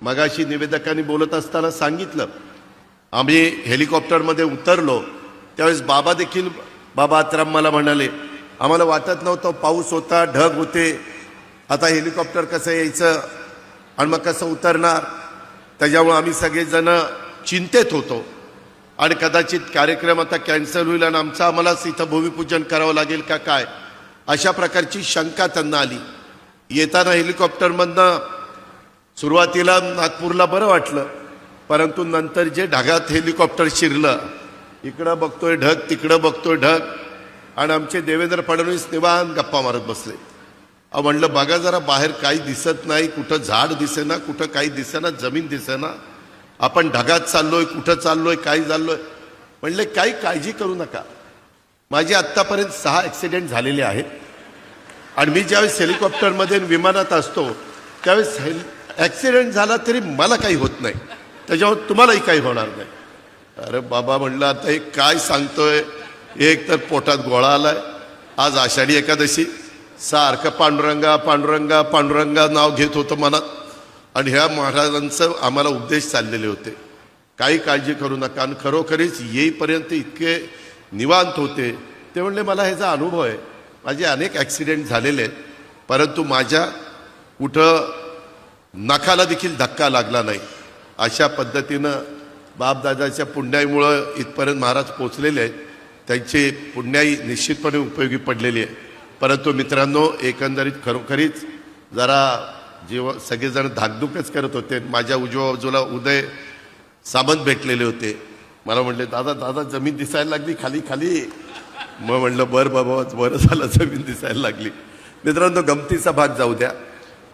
मगाशी निवेदकांनी बोलत असताना सांगितलं, आम्ही हेलिकॉप्टरमध्ये उतरलो त्यावेळेस बाबा आत्राम मला म्हणाले, आम्हाला वाटत नव्हतं, पाऊस होता, ढग होते, आता हेलिकॉप्टर कसं यायचं आणि मग कसं उतरणार, त्याच्यामुळे आम्ही सगळेजण चिंतेत होतो आणि कदाचित कार्यक्रम आता कॅन्सल होईल आणि आम्हालाच इथं भूमिपूजन करावं लागेल का काय, अशा प्रकारची शंका त्यांना आली. येताना हेलिकॉप्टरमधनं सुरुवातीला नागपूरला बरं वाटलं, परंतु नंतर जे ढगात हेलिकॉप्टर शिरलं, इकडं बघतोय ढग, तिकडं बघतोय ढग, आणि आमचे देवेंद्र फडणवीस निवांत गप्पा मारत बसले. म्हणलं बघा जरा बाहेर काही दिसत नाही, कुठं झाड दिसेना, कुठं काही दिसेना, जमीन दिसेना, आपण ढगात चाललोय, कुठं चाललोय, काय चाललोय. म्हणले काही काळजी करू नका. माझे आत्तापर्यंत 6 ॲक्सिडेंट झालेले आहेत आणि मी ज्यावेळेस हेलिकॉप्टरमध्ये विमानात असतो त्यावेळेस ॲक्सिडेंट झाला तरी मला काही होत नाही, त्याच्यामुळे तुम्हालाही काही होणार नाही. अरे बाबा म्हणलं आता हे काय सांगतोय, एक तर पोटात गोळा आलाय, आज आषाढी एकादशी, सारखं पांडुरंगा पांडुरंगा पांडुरंगा नाव घेत होतं मनात, आणि ह्या महाराजांचं आम्हाला उपदेश चाललेले होते, काही काळजी करू नका. आणि खरोखरीच येईपर्यंत इतके निवांत होते. ते म्हणले मला ह्याचा अनुभव आहे, माझे अनेक ॲक्सिडेंट झालेले आहेत, परंतु माझ्या कुठं नखाला देखील धक्का लागला नाही. अशा पद्धतीनं बापदादाच्या पुण्याईमुळं इथपर्यंत महाराज पोचलेले आहेत, त्यांची पुण्याई निश्चितपणे उपयोगी पडलेली आहे. परंतु मित्रांनो, एकंदरीत खरोखरीच जरा सगळेजण धाकधूकच करत होते. माझ्या उजव्या बाजूला उदय सामंत भेटलेले होते, मला म्हणले दादा जमीन दिसायला लागली खाली खाली. मग म्हणलं बरं बाबा, बरं झालं जमीन दिसायला लागली. मित्रांनो, गमतीचा भाग जाऊ द्या,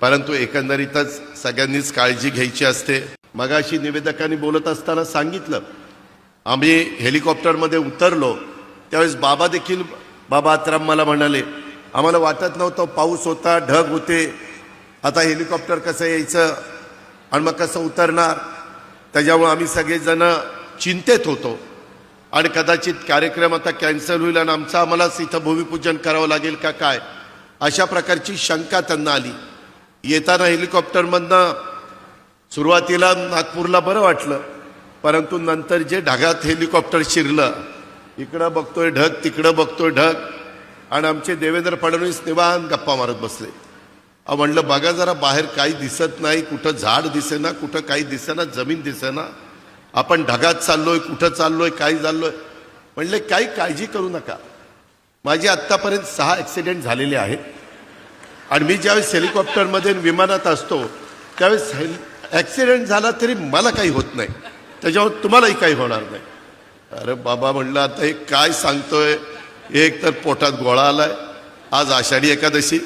परंतु एकंदरीतच सगळ्यांनीच काळजी घ्यायची असते. मगाशी निवेदकांनी बोलत असताना सांगितलं, आम्ही हेलिकॉप्टरमध्ये उतरलो त्यावेळेस बाबा आत्राम मला म्हणाले, आम्हाला वाटत नव्हतं, पाऊस होता, ढग होते, आता हेलिकॉप्टर कसं यायचं आणि मग कसं उतरणार, त्याच्यामुळे आम्ही सगळेजण चिंतेत होतो आणि कदाचित कार्यक्रम आता कॅन्सल होईल आणि आम्हालाच इथं भूमिपूजन करावं लागेल का काय, अशा प्रकारची शंका त्यांना आली. येताना हेलिकॉप्टरमधनं सुरुवातीला नागपूरला बरं वाटलं, परंतु नंतर जे ढगात हेलिकॉप्टर शिरलं, इकडं बघतोय ढग, तिकडं बघतोय ढग, आणि आमचे देवेंद्र फडणवीस निवांत गप्पा मारत बसले. म्हणलं बघा जरा बाहेर काही दिसत नाही, कुठं झाड दिसेना, कुठं काही दिसेना, जमीन दिसेना, आपण ढगात चाललोय, कुठं चाललोय, काय चाललोय. म्हणले काही काळजी करू नका. माझे आत्तापर्यंत 6 ॲक्सिडेंट झालेले आहेत आणि मी ज्यावेळेस हेलिकॉप्टरमध्ये विमानात असतो त्यावेळेस ॲक्सिडेंट झाला तरी मला काही होत नाही, त्याच्यामुळे तुम्हालाही काही होणार नाही. अरे बाबा म्हणलं आता हे काय सांगतोय, एक तर पोटात गोळा आलाय, आज आषाढी एकादशी,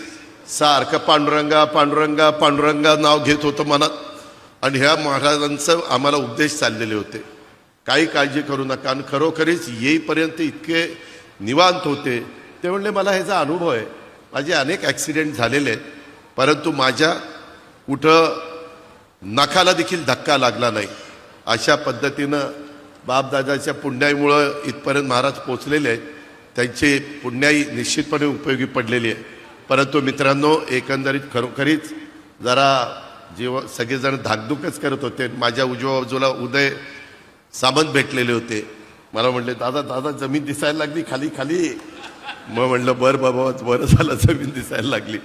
सारखं पांडुरंगा पांडुरंगा पांडुरंगा नाव घेत होतं मनात, आणि ह्या महाराजांचं आम्हाला उपदेश चाललेले होते, काही काळजी करू नका. आणि खरोखरीच येईपर्यंत इतके निवांत होते. ते म्हणले मला ह्याचा अनुभव आहे, माझे अनेक ॲक्सिडेंट झालेले आहेत, परंतु माझ्या कुठं नखाला देखील धक्का लागला नाही. अशा पद्धतीनं बापदादाच्या पुण्याईमुळं इथपर्यंत महाराज पोचलेले आहेत, त्यांची पुण्याई निश्चितपणे उपयोगी पडलेली आहे. परंतु मित्रांनो, एकंदरीत खरोखरीच जरा सगळेजण धाकधूकच करत होते. माझ्या उजव्या बाजूला उदय सामंत भेटलेले होते, मला म्हणले दादा जमीन दिसायला लागली खाली खाली. मग म्हणलं बरं बाबा, बरं झालं जमीन दिसायला लागली.